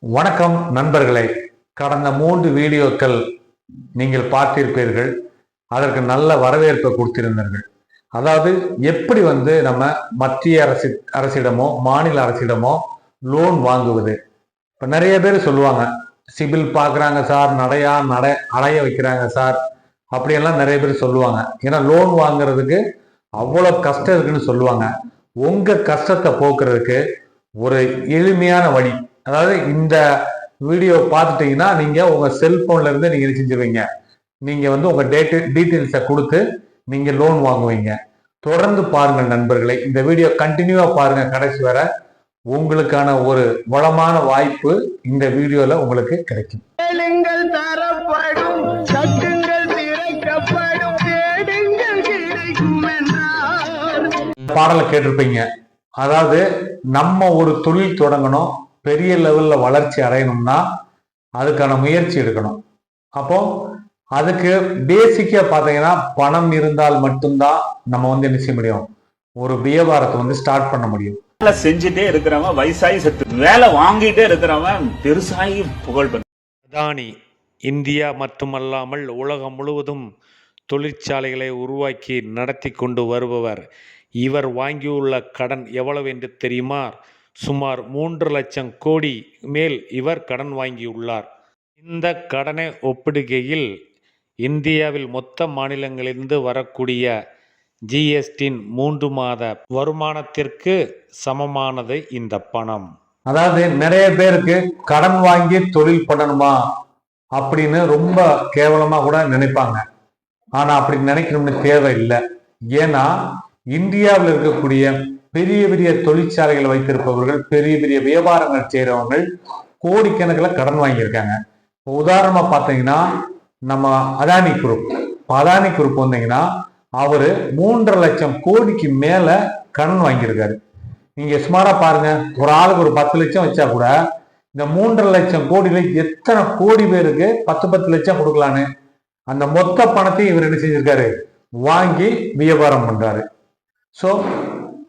வணக்கம் நண்பர்களே. கடந்த 3 வீடியோக்கள் நீங்கள் பார்த்திருப்பீர்கள். அதற்கு நல்ல வரவேற்பை கொடுத்திருந்தீர்கள். அதாவது எப்படி நம்ம மத்திய அரசிடமோ மாநில அரசிடமோ லோன் வாங்குவது. இப்போ நிறைய பேர் சொல்லுவாங்க, சிபில் பார்க்குறாங்க சார், அடைய வைக்கிறாங்க சார், அப்படியெல்லாம் நிறைய பேர் சொல்லுவாங்க. ஏன்னா லோன் வாங்குறதுக்கு அவ்வளோ கஷ்டம் இருக்குன்னு சொல்லுவாங்க. உங்கள் கஷ்டத்தை போக்குறதுக்கு ஒரு எளிமையான வழி, அதாவது இந்த வீடியோ பார்த்துட்டீங்கன்னா நீங்க உங்க செல்போன்ல இருந்து நீங்க செஞ்சிருவீங்க. நீங்க உங்க டீட்டெயில்ஸை கொடுத்து நீங்க லோன் வாங்குவீங்க. தொடர்ந்து பாருங்கள் நண்பர்களே, இந்த வீடியோ கண்டினியூவா பாருங்க கடைசி வரை. உங்களுக்கான ஒரு வளமான வாய்ப்பு இந்த வீடியோல உங்களுக்கு கிடைக்கும். பாடலை கேட்டிருப்பீங்க. அதாவது நம்ம ஒரு தொழில் தொடங்கணும், பெரிய லெவல்ல வளர்ச்சி அடையணும்னா அதுக்கான முயற்சி எடுக்கணும். அப்போ அதுக்கு பேசிக்கா பாத்தீங்கன்னா பணம் இருந்தால் மட்டும்தான் நம்ம என்ன செய்ய முடியும், ஒரு வியாபாரத்தை ஸ்டார்ட் பண்ண முடியும். செஞ்சுட்டே இருக்கிறவன் வயசாகி செத்து, வேலை வாங்கிட்டே இருக்கிறவன் பெருசாகி புகழ் பெறும். அதானி இந்தியா மட்டுமல்லாமல் உலகம் முழுவதும் தொழிற்சாலைகளை உருவாக்கி நடத்தி கொண்டு வருபவர். இவர் வாங்கியுள்ள கடன் எவ்வளவு என்று தெரியுமா? சுமார் 3 லட்சம் கோடி மேல் இவர் கடன் வாங்கியுள்ளார். இந்த கடனை ஒப்பிடுகையில் இந்தியாவில் மொத்த மாநிலங்களிலிருந்து வரக்கூடிய ஜிஎஸ்டியின் 3 மாத வருமானத்திற்கு சமமானது இந்த பணம். அதாவது நிறைய பேருக்கு கடன் வாங்கி தொழில் பண்ணணுமா அப்படின்னு ரொம்ப கேவலமா கூட நினைப்பாங்க. ஆனா அப்படி நினைக்கணும்னு தேவையில்லை. ஏன்னா இந்தியாவில் இருக்கக்கூடிய பெரிய பெரிய தொழிற்சாலைகள் வைத்திருப்பவர்கள், பெரிய பெரிய வியாபாரங்கள் செய்யறவர்கள் கோடிக்கணக்கில் கடன் வாங்கியிருக்காங்க. உதாரணமா பார்த்தீங்கன்னா நம்ம அதானி குரூப் வந்தீங்கன்னா அவரு 3.5 லட்சம் கோடிக்கு மேல கடன் வாங்கியிருக்காரு. நீங்க சுமாரா பாருங்க, ஒரு ஆளுக்கு ஒரு 10 லட்சம் வச்சா கூட இந்த 3.5 லட்சம் கோடியில எத்தனை கோடி பேருக்கு 10 லட்சம் கொடுக்கலான்னு அந்த மொத்த பணத்தையும் இவர் என்ன செஞ்சிருக்காரு, வாங்கி வியாபாரம் பண்றாரு. ஸோ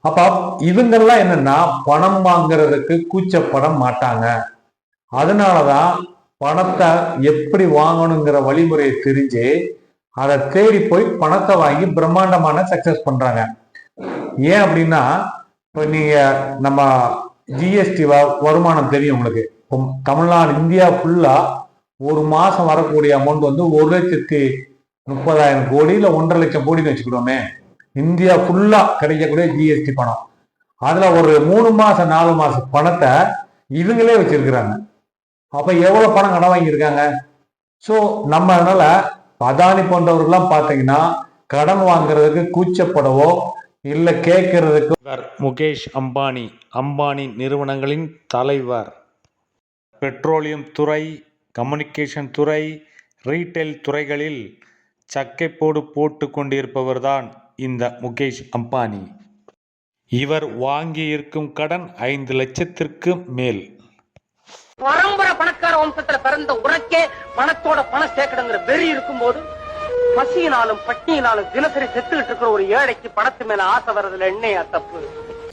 அப்ப இவங்கெல்லாம் என்னன்னா பணம் வாங்குறதுக்கு கூச்சப்பட மாட்டாங்க. அதனாலதான் பணத்தை எப்படி வாங்கணுங்கிற வழிமுறையை தெரிஞ்சு அதை தேடி போய் பணத்தை வாங்கி பிரம்மாண்டமான சக்சஸ் பண்றாங்க. ஏன் அப்படின்னா, இப்போ நீங்க நம்ம ஜிஎஸ்டி வருமானம் தெரியும் உங்களுக்கு. இப்போ தமிழ்நாடு இந்தியா ஃபுல்லா ஒரு மாசம் வரக்கூடிய அமௌண்ட் 1,30,000 கோடி இல்ல 1.5 லட்சம் கோடின்னு வச்சுக்கிடுவோமே. இந்தியா ஃபுல்லா கிடைக்கக்கூடிய ஜிஎஸ்டி பணம், அதுல ஒரு 3 மாசம் 4 மாசம் பணத்தை இவங்களே வச்சிருக்கிறாங்க. அப்ப எவ்வளவு பணம் கடன் வாங்கியிருக்காங்க. ஸோ நம்ம அதனால அதானி போன்றவர்கள்லாம் பார்த்தீங்கன்னா கடன் வாங்குறதுக்கு கூச்சப்படவோ இல்லை கேட்கறதுக்கு. முகேஷ் அம்பானி நிறுவனங்களின் தலைவர். பெட்ரோலியம் துறை, கம்யூனிகேஷன் துறை, ரீட்டைல் துறைகளில் சக்கைப்போடு போட்டு கொண்டிருப்பவர்தான் இந்த முகேஷ் அம்பானி. இவர் வாங்கி இருக்கும் கடன் 5 லட்சத்திற்கு மேல். பரம்பரை பணக்கார வம்சத்துல பிறந்த உனக்கே பணத்தோட பணம் சேர்க்கணுங்கிற வெறி இருக்கும்போது பசியினாலும் பட்டியினாலும் தினசரி செத்துக்கிட்டு இருக்கிற ஒரு ஏழைக்கு பணத்து மேல ஆசை வர்றதுல என்னையா தப்பு?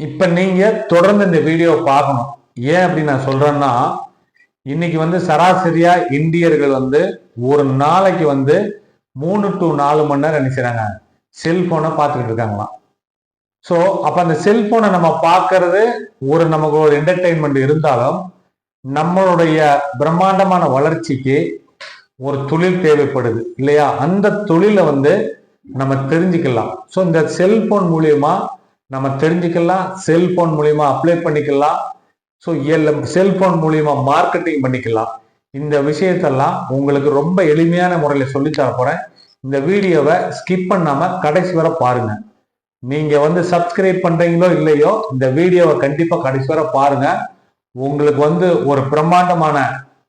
இப்ப நீங்க தொடர்ந்து இந்த வீடியோ பார்க்கணும். ஏன் அப்படின்னு நான் சொல்றேன்னா, இன்னைக்கு சராசரியா இந்தியர்கள் ஒரு நாளைக்கு 3 to 4 மணி நேரம் என்ன செய்றாங்க, செல்போனை பார்த்துக்கிட்டு இருக்காங்களாம். ஸோ அப்ப அந்த செல்போனை நம்ம பார்க்கறது நமக்கு ஒரு என்டர்டெயின்மெண்ட் இருந்தாலும் நம்மளுடைய பிரம்மாண்டமான வளர்ச்சிக்கு ஒரு தொழில் தேவைப்படுது இல்லையா? அந்த தொழிலை நம்ம தெரிஞ்சுக்கலாம். ஸோ இந்த செல்போன் மூலியமா நம்ம தெரிஞ்சுக்கலாம், செல்போன் மூலியமா அப்ளை பண்ணிக்கலாம், ஸோ செல்போன் மூலியமா மார்க்கெட்டிங் பண்ணிக்கலாம். இந்த விஷயத்தெல்லாம் உங்களுக்கு ரொம்ப எளிமையான முறையில் சொல்லித்தர போறேன். இந்த வீடியோவை ஸ்கிப் பண்ணாம கடைசி வரை பாருங்க. நீங்க சப்ஸ்கிரைப் பண்றீங்களோ இல்லையோ, இந்த வீடியோவை கண்டிப்பா கடைசி வரை பாருங்க. உங்களுக்கு ஒரு பிரம்மாண்டமான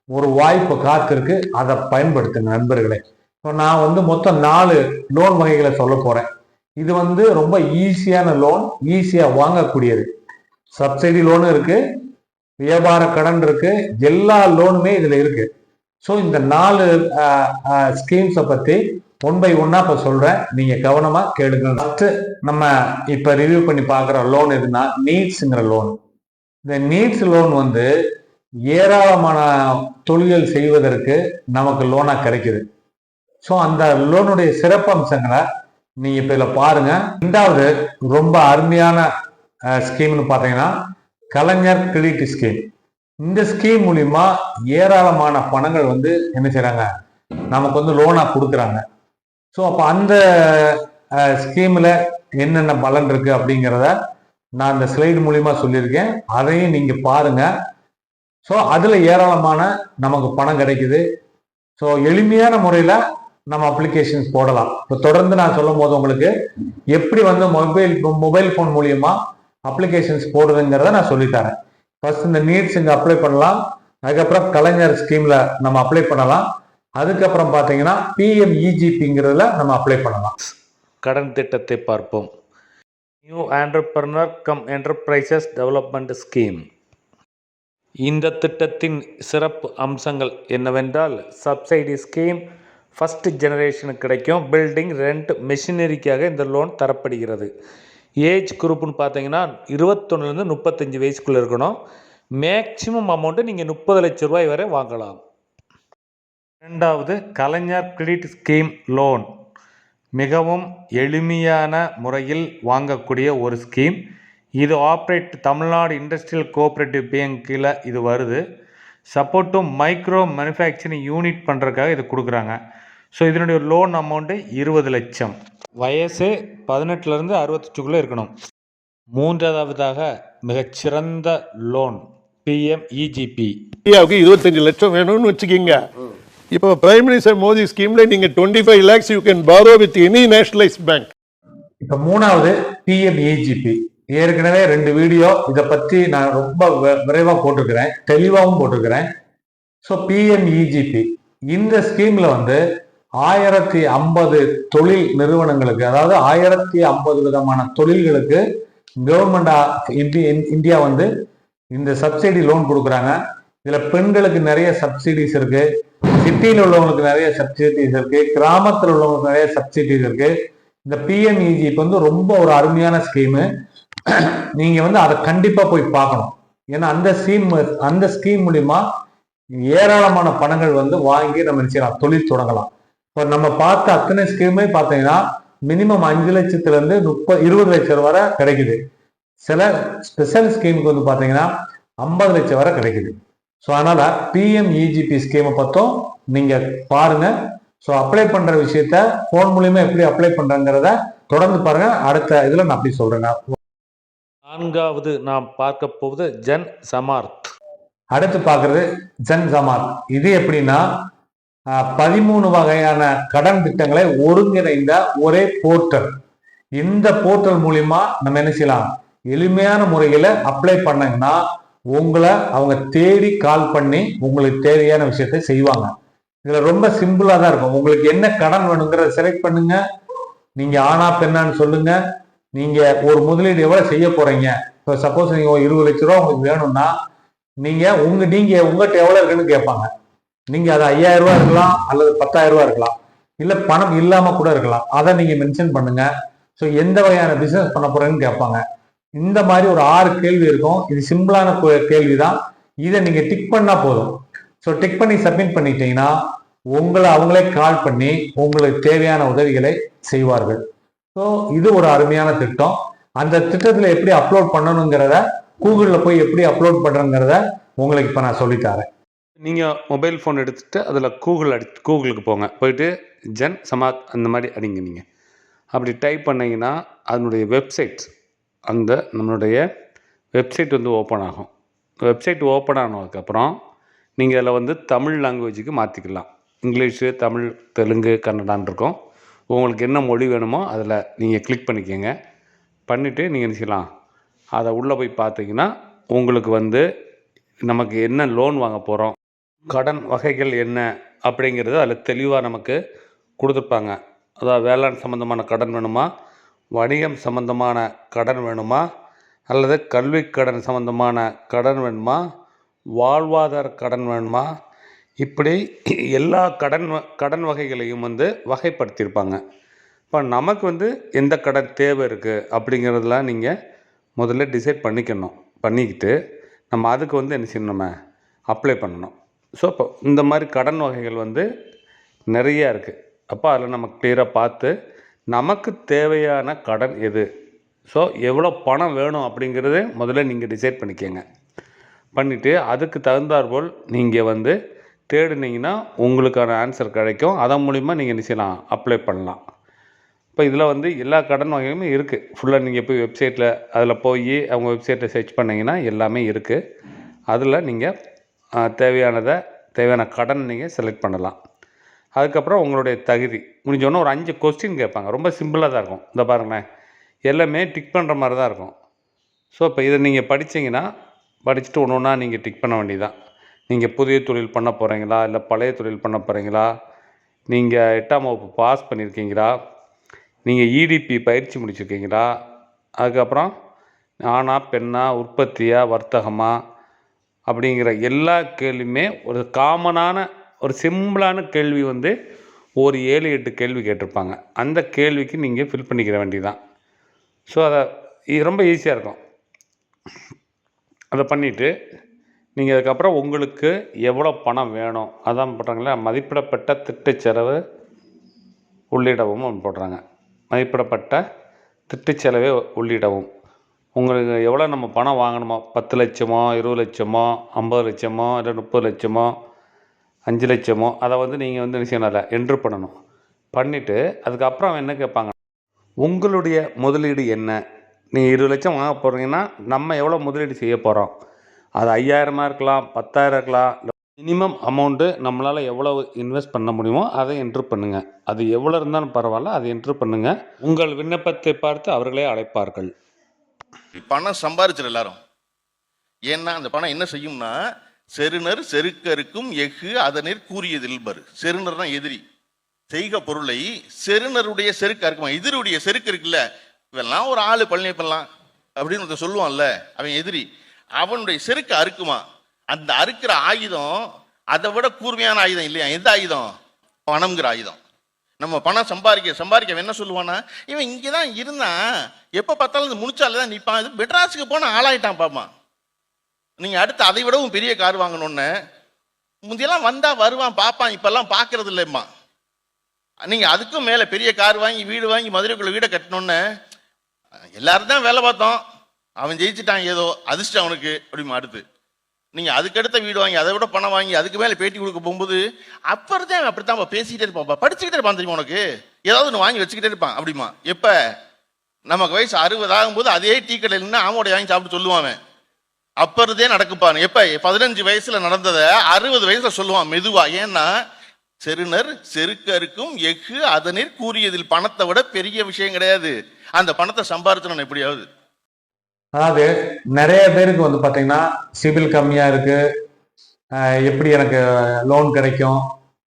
ஒரு வாய்ப்பு காத்திருக்கு, அதை பயன்படுத்துங்க நண்பர்களே. இப்போ நான் மொத்தம் 4 லோன் வகைகளை சொல்ல போறேன். இது ரொம்ப ஈஸியான லோன், ஈஸியா வாங்கக்கூடியது. சப்சிடி லோன் இருக்கு, வியாபார கடன் இருக்கு, எல்லா லோனுமே இதுல இருக்கு. ஸோ இந்த 4 ஸ்கீம்ஸை பத்தி 1 by 1 இப்ப சொல்றேன், நீங்க கவனமா கேளுங்க. ஃபர்ஸ்ட் நம்ம இப்ப ரிவ்யூ பண்ணி பாக்குற லோன் எதுனா நீட்ஸ்ங்கிற லோன். இந்த நீட்ஸ் லோன் ஏராளமான தொழில்கள் செய்வதற்கு நமக்கு லோனா கிடைக்குது. ஸோ அந்த லோனுடைய சிறப்பம்சங்களை நீங்க இப்ப இதில் பாருங்க. ரெண்டாவது ரொம்ப அருமையான ஸ்கீம்னு பார்த்தீங்கன்னா கலைஞர் கிரெடிட் ஸ்கீம். இந்த ஸ்கீம் மூலியமா ஏராளமான பணங்கள் வந்து என்ன செய்றாங்க, நமக்கு வந்து லோனா கொடுக்குறாங்க. ஸோ அப்போ அந்த ஸ்கீம்ல என்னென்ன பலன் இருக்கு அப்படிங்கிறத நான் இந்த ஸ்லைடு மூலியமா சொல்லியிருக்கேன். அதையும் நீங்க பாருங்க. ஸோ அதுல ஏராளமான நமக்கு பணம் கிடைக்குது. ஸோ எளிமையான முறையில நம்ம அப்ளிகேஷன்ஸ் போடலாம். இப்போ தொடர்ந்து நான் சொல்லும் போது உங்களுக்கு எப்படி வந்து மொபைல் ஃபோன் மூலியமா அப்ளிகேஷன்ஸ் போடுறதுங்கிறத நான் சொல்லித்தரேன். ஃபர்ஸ்ட் இந்த நீட்ஸ் இங்கே அப்ளை பண்ணலாம். அதுக்கப்புறம் கலைஞர் ஸ்கீம்ல நம்ம அப்ளை பண்ணலாம். அதுக்கப்புறம் பார்த்தீங்கன்னா PMEGPங்கிறதுல நம்ம அப்ளை பண்ணலாம். கடன் திட்டத்தை பார்ப்போம். New entrepreneur come enterprises development scheme. இந்த திட்டத்தின் சிறப்பு அம்சங்கள் என்னவென்றால் சப்சிடி ஸ்கீம் ஃபர்ஸ்ட் ஜெனரேஷனுக்கு கிடைக்கும். பில்டிங், ரெண்ட், மெஷினரிக்காக இந்த லோன் தரப்படுகிறது. ஏஜ் குரூப்னு பார்த்தீங்கன்னா 21லேருந்து 35 வயசுக்குள்ளே இருக்கணும். மேக்சிமம் அமௌண்ட்டு நீங்கள் 30 லட்ச ரூபாய் வரை வாங்கலாம். இரண்டாவது கலைஞர் கிரெடிட் ஸ்கீம் லோன். மிகவும் எளிமையான முறையில் வாங்கக்கூடிய ஒரு ஸ்கீம். இது ஆப்ரேட் தமிழ்நாடு இண்டஸ்ட்ரியல் கோஆப்ரேட்டிவ் பேங்க்கில் இது வருது. Support to micro manufacturing unit பண்ணுறதுக்காக இது கொடுக்குறாங்க. ஸோ இதனுடைய லோன் அமௌண்ட்டு 20 லட்சம். வயசு 18லேருந்து 65க்குள்ளே இருக்கணும். மூன்றாவதாக மிகச்சிறந்த லோன் PMEGP. இந்தியாவுக்கு 25 லட்சம் வேணும்னு வச்சுக்கிங்க. இப்போ பிரைம் மினிஸ்டர் மோடி ஸ்கீம்ல நீங்க 25 lakhs you can borrow with any nationalized bank. இப்போ மூணாவது PMEGP. ஏற்கனவே 2 வீடியோ இதை பற்றி நான் ரொம்ப விரைவாக போட்டிருக்கிறேன், தெளிவாகவும் போட்டிருக்கிறேன். ஸோ PMEGP இந்த ஸ்கீம்ல வந்து 1050 தொழில் நிறுவனங்களுக்கு, அதாவது 1050 விதமான தொழில்களுக்கு கவர்மெண்ட் ஆஃப் இந்தியா வந்து இந்த சப்சிடி லோன் கொடுக்குறாங்க. இதுல பெண்களுக்கு நிறைய சப்சிடிஸ் இருக்கு, சிட்டியில் உள்ளவங்களுக்கு நிறைய சப்சிடிஸ் இருக்கு, கிராமத்தில் உள்ளவங்களுக்கு நிறைய சப்சிடிஸ் இருக்கு. இந்த PMEGP வந்து ரொம்ப ஒரு அருமையான ஸ்கீமு. நீங்க வந்து அதை கண்டிப்பா போய் பார்க்கணும். ஏன்னா அந்த ஸ்கீம் மூலியமா ஏராளமான பணங்கள் வந்து வாங்கி நம்ம நினைச்சலாம், தொழில் தொடங்கலாம். இப்போ நம்ம பார்த்த அத்தனை ஸ்கீமே பார்த்தீங்கன்னா மினிமம் 5 லட்சத்துலேருந்து 20 லட்சம் வரை கிடைக்குது. சில ஸ்பெஷல் ஸ்கீமுக்கு வந்து பார்த்தீங்கன்னா 50 லட்சம் வரை கிடைக்குது. ஸோ அதனால PMEGP ஸ்கீமை பற்றும் நீங்க பாருங்க. ஸோ அப்ளை பண்ற விஷயத்த ஃபோன் மூலியமா எப்படி அப்ளை பண்றங்கிறத தொடர்ந்து பாருங்க. அடுத்த இதுல நான் அப்படி சொல்றேங்க. நான்காவது நாம் பார்க்க போவது ஜன் சமார்த். அடுத்து பார்க்கறது ஜன் சமார்த். இது எப்படின்னா 13 வகையான கடன் திட்டங்களை ஒருங்கிணைந்த ஒரே போர்ட்டல். இந்த போர்ட்டல் மூலியமா நம்ம என்ன செய்யலாம், எளிமையான முறையில அப்ளை பண்ணீங்கன்னா உங்களை அவங்க தேடி கால் பண்ணி உங்களுக்கு தேவையான விஷயத்தை செய்வாங்க. இதுல ரொம்ப சிம்பிளா தான் இருக்கும். உங்களுக்கு என்ன கடன் வேணுங்கிறத செலக்ட் பண்ணுங்க. நீங்க ஆனா பெண்ணான்னு சொல்லுங்க. நீங்க ஒரு முதலீடு எவ்வளவு செய்ய போறீங்க. இப்போ சப்போஸ் நீங்க 20 லட்ச ரூபா உங்களுக்கு வேணும்னா நீங்க உங்ககிட்ட எவ்வளவு இருக்குன்னு கேட்பாங்க. நீங்க அது 5000 ரூபாய் இருக்கலாம், அல்லது 10,000 ரூபாய் இருக்கலாம், இல்ல பணம் இல்லாம கூட இருக்கலாம். அதை நீங்க மென்ஷன் பண்ணுங்க. ஸோ எந்த வகையான பிசினஸ் பண்ண போறேன்னு கேட்பாங்க. இந்த மாதிரி ஒரு 6 கேள்வி இருக்கும். இது சிம்பிளான கேள்விதான். இதை நீங்க டிக் பண்ணா போதும். ஸோ டிக் பண்ணி சப்மிட் பண்ணிட்டீங்கன்னா அவங்களே கால் பண்ணி உங்களுக்கு தேவையான உதவிகளை செய்வார்கள். ஸோ இது ஒரு அருமையான திட்டம். அந்த திட்டத்துல எப்படி அப்லோட் பண்ணணுங்கிறத, கூகுள்ல போய் எப்படி அப்லோட் பண்றங்கிறத உங்களுக்கு இப்ப நான் சொல்லித்தரேன். நீங்கள் மொபைல் ஃபோன் எடுத்துகிட்டு அதில் கூகுளுக்கு போங்க. போயிட்டு ஜன் சமாத் அந்த மாதிரி அடிங்க. நீங்கள் அப்படி டைப் பண்ணிங்கன்னா அதனுடைய வெப்சைட், அந்த நம்மளுடைய வெப்சைட் வந்து ஓப்பன் ஆகும். வெப்சைட் ஓப்பன் ஆனதுக்கப்புறம் நீங்கள் அதில் வந்து தமிழ் லாங்குவேஜுக்கு மாற்றிக்கலாம். இங்கிலீஷு, தமிழ், தெலுங்கு, கன்னடான் இருக்கும். உங்களுக்கு என்ன மொழி வேணுமோ அதில் நீங்கள் கிளிக் பண்ணிக்கோங்க. பண்ணிவிட்டு நீங்கள் என்ன செய்யலாம், அதை உள்ளே போய் பார்த்தீங்கன்னா உங்களுக்கு வந்து நமக்கு என்ன லோன் வாங்க போகிறோம், கடன் வகைகள் என்ன அப்படிங்கிறது அதில் தெளிவாக நமக்கு கொடுத்துருப்பாங்க. அதாவது வேளாண் சம்மந்தமான கடன் வேணுமா, வணிகம் சம்மந்தமான கடன் வேணுமா, அல்லது கல்வி கடன் சம்மந்தமான கடன் வேணுமா, வாழ்வாதார கடன் வேணுமா, இப்படி எல்லா கடன் வகைகளையும் வந்து வகைப்படுத்தியிருப்பாங்க. இப்போ நமக்கு வந்து எந்த கடன் தேவை இருக்குது அப்படிங்கிறதுலாம் நீங்கள் முதல்ல டிசைட் பண்ணிக்கிட்டு நம்ம அதுக்கு வந்து என்ன செய்யணும், நம்ம அப்ளை பண்ணணும். ஸோ இப்போ இந்த மாதிரி கடன் வகைகள் வந்து நிறையா இருக்குது. அப்போ அதில் நம்ம கிளியராக பார்த்து நமக்கு தேவையான கடன் எது, ஸோ எவ்வளோ பணம் வேணும் அப்படிங்கிறது முதல்ல நீங்கள் டிசைட் பண்ணிக்கோங்க. பண்ணிவிட்டு அதுக்கு தகுந்தாற்போல் நீங்கள் வந்து தேடினீங்கன்னா உங்களுக்கான ஆன்சர் கிடைக்கும். அதன் மூலிமா நீங்கள் என்ன செய்யலாம், அப்ளை பண்ணலாம். இப்போ இதில் வந்து எல்லா கடன் வகையுமே இருக்குது. ஃபுல்லாக நீங்கள் போய் வெப்சைட்டில் அதில் போய் அவங்க வெப்சைட்டில் சர்ச் பண்ணிங்கன்னா எல்லாமே இருக்குது. அதில் நீங்கள் தேவையான கடன் நீங்கள் செலக்ட் பண்ணலாம். அதுக்கப்புறம் உங்களுடைய தகுதி முடிஞ்சோடனே ஒரு 5 கொஸ்டின் கேட்பாங்க. ரொம்ப சிம்பிளாக தான் இருக்கும். இந்த பாருங்களேன், எல்லாமே டிக் பண்ணுற மாதிரி தான் இருக்கும். ஸோ இப்போ இதை நீங்கள் படித்தீங்கன்னா படிச்சுட்டு ஒன்று ஒன்றா நீங்கள் டிக் பண்ண வேண்டியதான். நீங்கள் புதிய தொழில் பண்ண போகிறீங்களா, இல்லை பழைய தொழில் பண்ண போகிறீங்களா, நீங்கள் 8ஆம் வகுப்பு பாஸ் பண்ணியிருக்கீங்களா, நீங்கள் இடிபி பயிற்சி முடிச்சிருக்கீங்களா, அதுக்கப்புறம் ஆணா பெண்ணா, உற்பத்தியா வர்த்தகமா அப்படிங்கிற எல்லா கேள்வியுமே ஒரு காமனான ஒரு சிம்பிளான கேள்வி வந்து ஒரு 7-8 கேள்வி கேட்டிருப்பாங்க. அந்த கேள்விக்கு நீங்கள் ஃபில் பண்ணிக்கிற வேண்டியதான். ஸோ இது ரொம்ப ஈஸியாக இருக்கும். அதை பண்ணிவிட்டு நீங்கள் அதுக்கப்புறம் உங்களுக்கு எவ்வளோ பணம் வேணும் அதான் போடுறாங்களே, மதிப்பிடப்பட்ட திட்டச் செலவு உள்ளிடவும் போடுறாங்க. மதிப்பிடப்பட்ட திட்டச் செலவை உள்ளிடவும் உங்களுக்கு எவ்வளோ நம்ம பணம் வாங்கணுமோ, 10 லட்சமோ 20 லட்சமோ 50 லட்சமோ இல்லை 30 லட்சமோ 5 லட்சமோ அதை வந்து நீங்கள் வந்து விஷயம் என்ட்ரு பண்ணணும். பண்ணிவிட்டு அதுக்கப்புறம் என்ன கேட்பாங்க, உங்களுடைய முதலீடு என்ன, நீங்கள் 20 லட்சம் வாங்க போகிறீங்கன்னா நம்ம எவ்வளோ முதலீடு செய்ய போகிறோம், அது 5000 இருக்கலாம் 10,000 இருக்கலாம். மினிமம் அமௌண்ட்டு நம்மளால் எவ்வளோ இன்வெஸ்ட் பண்ண முடியுமோ அதை என்ட்ரு பண்ணுங்கள். அது எவ்வளோ இருந்தாலும் பரவாயில்ல, அதை என்ட்ரு பண்ணுங்கள். உங்கள் விண்ணப்பத்தை பார்த்து அவர்களே அழைப்பார்கள். பணம் சம்பாதிச்சிரு எல்லாரும். ஏன்னா அந்த பணம் என்ன செய்யும்னா, செருணர் செருக்கருக்கும் எஃகு அதனிற் கூறியதில் பரு. செருணர்னா எதிரி. செய்க பொருளை செருணருடைய செருக்கு அறுக்குமா. எதிரியுடைய செருக்கு இருக்குல்ல, இவெல்லாம் ஒரு ஆளு பழனியப்பெல்லாம் அப்படின்னு ஒருத்தர் சொல்லுவான்ல, அவன் எதிரி. அவனுடைய செருக்கு அறுக்குமா. அந்த அறுக்கிற ஆயுதம் அதை விட கூர்மையான ஆயுதம் இல்லையா. எந்த ஆயுதம்? பணம்ங்கிற ஆயுதம். நம்ம பணம் சம்பாதிக்க என்ன சொல்லுவானா, இவன் இங்கே தான் இருந்தான், எப்போ பார்த்தாலும் இந்த முனிச்சால தான் நிற்பான், இது மெட்ராஸுக்கு போனால் ஆளாயிட்டான் பாப்பா. நீங்கள் அடுத்து அதை விடவும் பெரிய கார் வாங்கணுன்னு முந்தையெல்லாம் வந்தால் வருவான் பார்ப்பான், இப்பெல்லாம் பார்க்கறது இல்லைம்மா. நீங்கள் அதுக்கும் மேலே பெரிய கார் வாங்கி வீடு வாங்கி மதுரைக்குள்ள வீடை கட்டணுன்னு எல்லாரும் தான் வேலை பார்த்தோம், அவன் ஜெயிச்சுட்டான், ஏதோ அதிர்ஷ்டம் அவனுக்கு அப்படிமா. அடுத்து நீங்கள் அதுக்கடுத்த வீடு வாங்கி அதை விட பணம் வாங்கி அதுக்கு மேலே பேட்டி கொடுக்க போகும்போது அப்புறம் அப்படித்தான் பேசிக்கிட்டே இருப்பான், படிச்சுக்கிட்டே இருப்பான் தெரியுமா, உனக்கு ஏதாவது ஒன்று வாங்கி வச்சுக்கிட்டே இருப்பான் அப்படிமா. எப்போ நமக்கு வயசு 60 ஆகும்போது அதே டீ கடையில் நின்று ஆமோடைய வாங்கி சாப்பிட்டு சொல்லுவான். அப்பறதே நடக்குப்பான். எப்போ 15 வயசுல நடந்ததை 60 வயசுல சொல்லுவான் மெதுவா. ஏன்னா செருணர் செருக்கருக்கும் எஃகு அதனிற் கூறியதில் பணத்தை விட பெரிய விஷயம் கிடையாது. அந்த பணத்தை சம்பாதிச்சணும் எப்படியாவது. அதாவது நிறைய பேருக்கு வந்து பார்த்தீங்கன்னா சிபில் கம்மியாக இருக்கு, எப்படி எனக்கு லோன் கிடைக்கும்,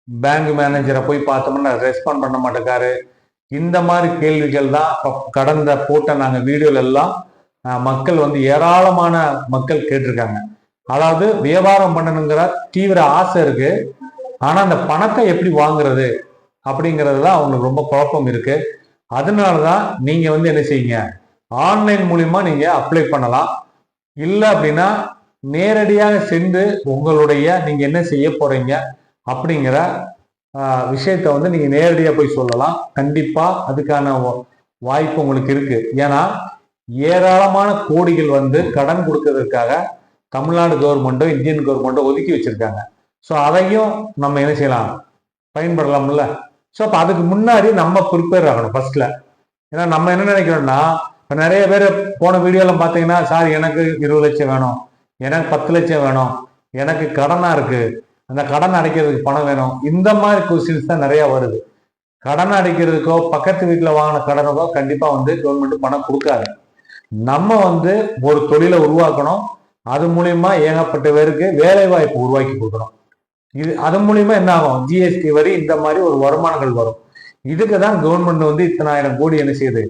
பேங்க் மேனேஜரை போய் பார்த்தோம்னா ரெஸ்பாண்ட் பண்ண மாட்டேங்காரு, இந்த மாதிரி கேள்விகள் தான் கடந்த போட்ட நாங்கள் வீடியோல எல்லாம் மக்கள் வந்து ஏராளமான மக்கள் கேட்டிருக்காங்க. அதாவது வியாபாரம் பண்ணணுங்கிற தீவிர ஆசை இருக்கு, ஆனால் அந்த பணத்தை எப்படி வாங்குறது அப்படிங்கிறது தான் அவங்களுக்கு ரொம்ப குழப்பம் இருக்கு. அதனால தான் நீங்கள் வந்து என்ன செய்யுங்க, ஆன்லைன் மூலிமா நீங்கள் அப்ளை பண்ணலாம். இல்லை அப்படின்னா நேரடியாக சென்று உங்களுடைய நீங்கள் என்ன செய்ய போறீங்க அப்படிங்கிற விஷயத்த வந்து நீங்கள் நேரடியாக போய் சொல்லலாம். கண்டிப்பாக அதுக்கான வாய்ப்பு உங்களுக்கு இருக்கு. ஏன்னா ஏராளமான கோடிகள் வந்து கடன் கொடுக்கறதுக்காக தமிழ்நாடு கவர்மெண்ட்டோ இந்தியன் கவர்மெண்ட்டோ ஒதுக்கி வச்சிருக்காங்க. ஸோ அதையும் நம்ம என்ன செய்யலாம், பயன்படலாம்ல. ஸோ அப்போ அதுக்கு முன்னாடி நம்ம ப்ரிப்பேர் ஆகணும் ஃபர்ஸ்ட்ல. ஏன்னா நம்ம என்ன நினைக்கிறோம்னா, இப்போ நிறைய பேர் போன வீடியோலாம் பார்த்தீங்கன்னா, சார் எனக்கு 20 லட்சம் வேணும், எனக்கு 10 லட்சம் வேணும், எனக்கு கடனாக இருக்கு, அந்த கடன் அடைக்கிறதுக்கு பணம் வேணும், இந்த மாதிரி கொஸ்டின்ஸ் தான் நிறைய வருது. கடன் அடைக்கிறதுக்கோ பக்கத்து வீட்டில் வாங்கின கடனுக்கோ கண்டிப்பாக வந்து கவர்மெண்ட் பணம் கொடுக்காது. நம்ம வந்து ஒரு தொழிலை உருவாக்கணும், அது மூலியமா ஏகப்பட்ட பேருக்கு வேலை வாய்ப்பு உருவாக்கி கொடுக்கணும். அது மூலியமா என்ன ஆகும், ஜிஎஸ்டி வரி இந்த மாதிரி ஒரு வருமானங்கள் வரும். இதுக்கு தான் கவர்மெண்ட் வந்து இத்தனை ஆயிரம் கோடி என்ன செய்யுது,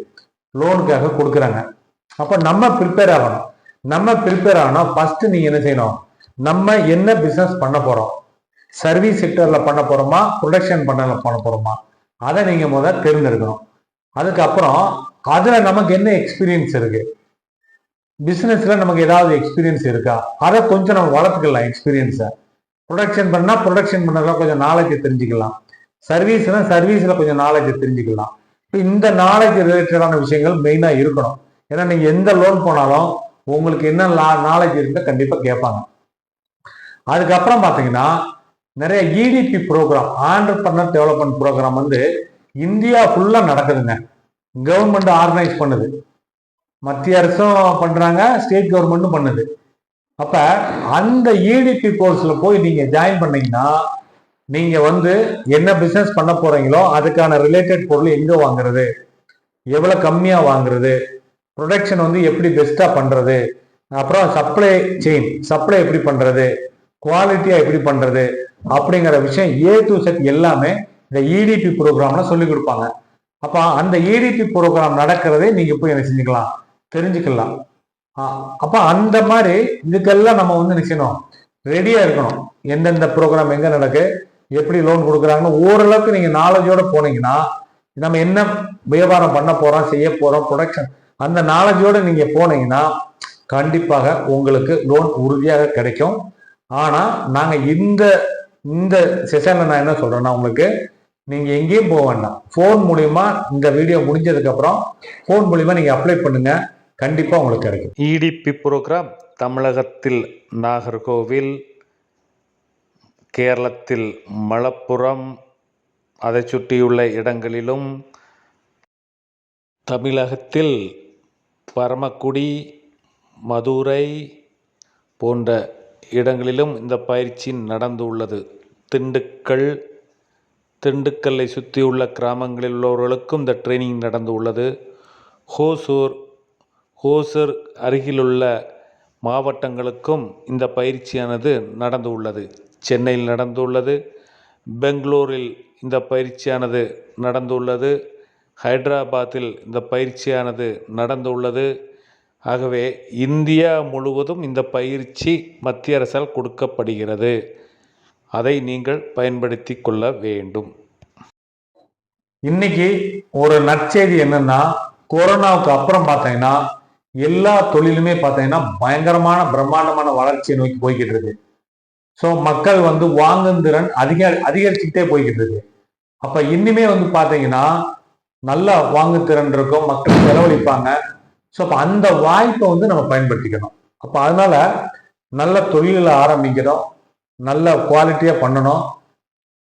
லோனுக்காக கொடுக்குறாங்க. அப்ப நம்ம ப்ரிப்பேர் ஆகணும். நம்ம ப்ரிப்பேர் ஆகணும். ஃபர்ஸ்ட் நீங்க என்ன செய்யணும், நம்ம என்ன பிசினஸ் பண்ண போறோம், சர்வீஸ் செக்டர்ல பண்ண போறோமா, ப்ரொடக்ஷன் பண்ண போறோமா, அதை நீங்க முதல்ல தேர்ந்தெடுக்கணும். அதுக்கப்புறம் அதுல நமக்கு என்ன எக்ஸ்பீரியன்ஸ் இருக்கு, பிசினஸ்ல நமக்கு ஏதாவது எக்ஸ்பீரியன்ஸ் இருக்கா, அதை கொஞ்சம் நம்ம வளர்த்துக்கலாம். எக்ஸ்பீரியன்ஸை ப்ரொடக்ஷன் பண்ணா ப்ரொடக்ஷன் பண்ணலாம், கொஞ்சம் நாலேஜ் தெரிஞ்சுக்கலாம். சர்வீஸ்னா சர்வீஸ்ல கொஞ்சம் நாலேஜ் தெரிஞ்சுக்கலாம். இந்த நாலேஜ் ரிலேட்டடான விஷயங்கள் மெயினா இருக்கணும். ஏன்னா நீங்க எந்த லோன் போனாலும் உங்களுக்கு என்ன நாலேஜ் இருக்குன்னு கண்டிப்பா கேட்பாங்க. அதுக்கப்புறம் பாத்தீங்கன்னா நிறைய EDP program, entrepreneur development program வந்து இந்தியா ஃபுல்லா நடக்குதுங்க. கவர்மெண்ட் ஆர்கனைஸ் பண்ணுது, மத்திய அரசும் பண்றாங்க, ஸ்டேட் கவர்மெண்ட்டும் பண்ணுது. அப்ப அந்த இடிபி கோர்ஸ்ல போய் நீங்க ஜாயின் பண்ணீங்கன்னா நீங்க வந்து என்ன பிசினஸ் பண்ண போறீங்களோ அதுக்கான ரிலேட்டட் பொருள் எங்க வாங்குறது, எவ்வளவு கம்மியா வாங்குறது, ப்ரொடக்ஷன் வந்து எப்படி பெஸ்டா பண்றது, அப்புறம் சப்ளை செயின் சப்ளை எப்படி பண்றது, குவாலிட்டியா எப்படி பண்றது அப்படிங்கிற விஷயம் A to Z எல்லாமே இந்த இடிபி ப்ரோக்ராம்ல சொல்லி கொடுப்பாங்க. அப்ப அந்த இடிபி ப்ரோக்ராம் நடக்கிறதே நீங்க போய் என்ன செஞ்சுக்கலாம், தெரிஞ்சுக்கலாம். அப்ப அந்த மாதிரி இதுக்கெல்லாம் நம்ம வந்து நிச்சயம் ரெடியா இருக்கணும். எந்தெந்த ப்ரோக்ராம் எங்க நடக்கு, எப்படி லோன் கொடுக்குறாங்கன்னு ஓரளவுக்கு நீங்க நாலேஜோட போனீங்கன்னா நம்ம என்ன வியாபாரம் பண்ண போறோம், செய்ய போறோம், ப்ரொடக்ஷன், அந்த நாலேஜோட நீங்க போனீங்கன்னா கண்டிப்பாக உங்களுக்கு லோன் உறுதியாக கிடைக்கும். ஆனா நாங்க இந்த இந்த செஷன்ல நான் என்ன சொல்றேன்னா, உங்களுக்கு நீங்க எங்கேயும் போக வேண்டாம், போன் மூலியமா இந்த வீடியோ முடிஞ்சதுக்கு அப்புறம் போன் மூலியமா நீங்க அப்ளை பண்ணுங்க, கண்டிப்பா உங்களுக்கு கிடைக்கும். இடிபி ப்ரோக்ராம் தமிழகத்தில் நாகர்கோவில், கேரளத்தில் மலப்புரம், அதை சுற்றியுள்ள இடங்களிலும், தமிழகத்தில் பரமக்குடி, மதுரை போன்ற இடங்களிலும் இந்த பயிற்சி நடந்து உள்ளது. திண்டுக்கல்லை சுற்றியுள்ள கிராமங்களில் உள்ளவர்களுக்கும் இந்த ட்ரைனிங் நடந்து உள்ளது. ஹோசூர் அருகிலுள்ள மாவட்டங்களுக்கும் இந்த பயிற்சியானது நடந்து உள்ளது. சென்னையில் நடந்துள்ளது, பெங்களூரில் இந்த பயிற்சியானது நடந்துள்ளது, ஹைதராபாத்தில் இந்த பயிற்சியானது நடந்துள்ளது. ஆகவே இந்தியா முழுவதும் இந்த பயிற்சி மத்திய அரசால் கொடுக்கப்படுகிறது. அதை நீங்கள் பயன்படுத்தி கொள்ள வேண்டும். இன்னைக்கு ஒரு நற்செய்தி என்னன்னா, கொரோனாவுக்கு அப்புறம் பார்த்தீங்கன்னா எல்லா தொழிலுமே பார்த்தீங்கன்னா பயங்கரமான பிரம்மாண்டமான வளர்ச்சியை நோக்கி போய்கிட்டு இருக்கு. ஸோ மக்கள் வந்து வாங்கும் திறன் அதிகரிச்சுக்கிட்டே போய்கிட்டு இருக்கு. அப்ப இனிமே வந்து பாத்தீங்கன்னா நல்ல வாங்குத்திறன் இருக்கும், மக்கள் செலவழிப்பாங்க. ஸோ அப்ப அந்த வாய்ப்பை வந்து நம்ம பயன்படுத்திக்கணும். அப்ப அதனால நல்ல தொழில்களை ஆரம்பிக்கணும், நல்ல குவாலிட்டியா பண்ணணும்,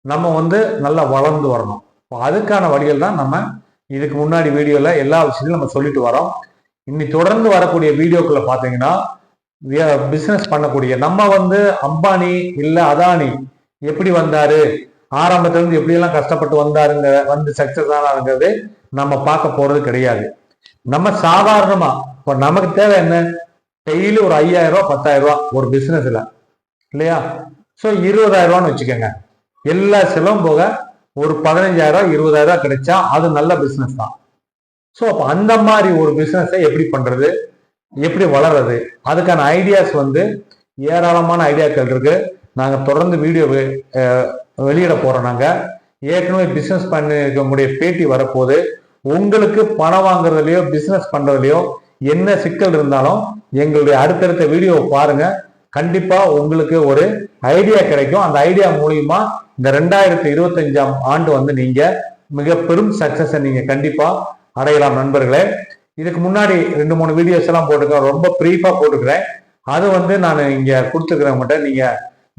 நம்ம வந்து நல்லா வளர்ந்து வரணும். அதுக்கான வழிகள் தான் நம்ம இதுக்கு முன்னாடி வீடியோல எல்லா விஷயத்தையும் நம்ம சொல்லிட்டு வரோம். இன்னி தொடர்ந்து வரக்கூடிய வீடியோக்குள்ள பாத்தீங்கன்னா பிசினஸ் பண்ணக்கூடிய நம்ம வந்து அம்பானி இல்ல அதானி எப்படி வந்தாரு, ஆரம்பத்துல இருந்து எப்படி எல்லாம் கஷ்டப்பட்டு வந்தாருங்க, வந்து சக்சஸ் ஆனாருங்கிறது நம்ம பார்க்க போறது கிடையாது. நம்ம சாதாரணமா இப்ப நமக்கு தேவை என்ன, டெய்லி ஒரு 5000 ரூபாய் 10,000 ரூபாய் ஒரு பிசினஸ்ல இல்லையா. ஸோ 20,000 ரூபான்னு வச்சுக்கோங்க, எல்லா செலவும் போக ஒரு 15,000 20,000 ரூபாய் கிடைச்சா அது நல்ல பிசினஸ் தான். ஸோ அப்ப அந்த மாதிரி ஒரு பிசினஸை எப்படி பண்றது, எப்படி வளர்றது, அதுக்கான ஐடியாஸ் வந்து ஏராளமான ஐடியாக்கள் இருக்கு. நாங்க தொடர்ந்து வீடியோ வெளியிட போறோம். நாங்க ஏற்கனவே பிசினஸ் பண்ணிருக்கக்கூடிய பேட்டி வரப்போது, உங்களுக்கு பணம் வாங்குறதுலயோ பிசினஸ் பண்றதுலயோ என்ன சிக்கல் இருந்தாலும் எங்களுடைய அடுத்தடுத்த வீடியோவை பாருங்க, கண்டிப்பா உங்களுக்கு ஒரு ஐடியா கிடைக்கும். அந்த ஐடியா மூலியமா இந்த 2025ஆம் ஆண்டு வந்து நீங்க மிக பெரும் சக்சஸை நீங்க கண்டிப்பா அடையலாம் நண்பர்களே. இதுக்கு முன்னாடி 2-3 வீடியோஸ் எல்லாம் போட்டுக்கிறேன், ரொம்ப பிரீஃபா போட்டுக்கிறேன். அது வந்து நான் இங்க கொடுத்துக்கிறேன் மட்டும், நீங்க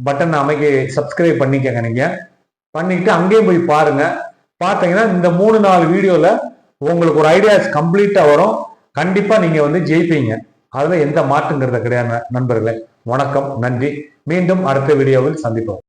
பட்டன் அமைக்கி சப்ஸ்கிரைப் பண்ணிக்கங்க. நீங்க பண்ணிக்கிட்டு அங்கேயும் போய் பாருங்க. பார்த்தீங்கன்னா இந்த 3-4 வீடியோல உங்களுக்கு ஒரு ஐடியாஸ் கம்ப்ளீட்டா வரும். கண்டிப்பா நீங்க வந்து ஜெயிப்பீங்க, அதுல எந்த மாற்றுங்கிறத கிடையாது நண்பர்களே. வணக்கம், நன்றி. மீண்டும் அடுத்த வீடியோவில் சந்திப்போம்.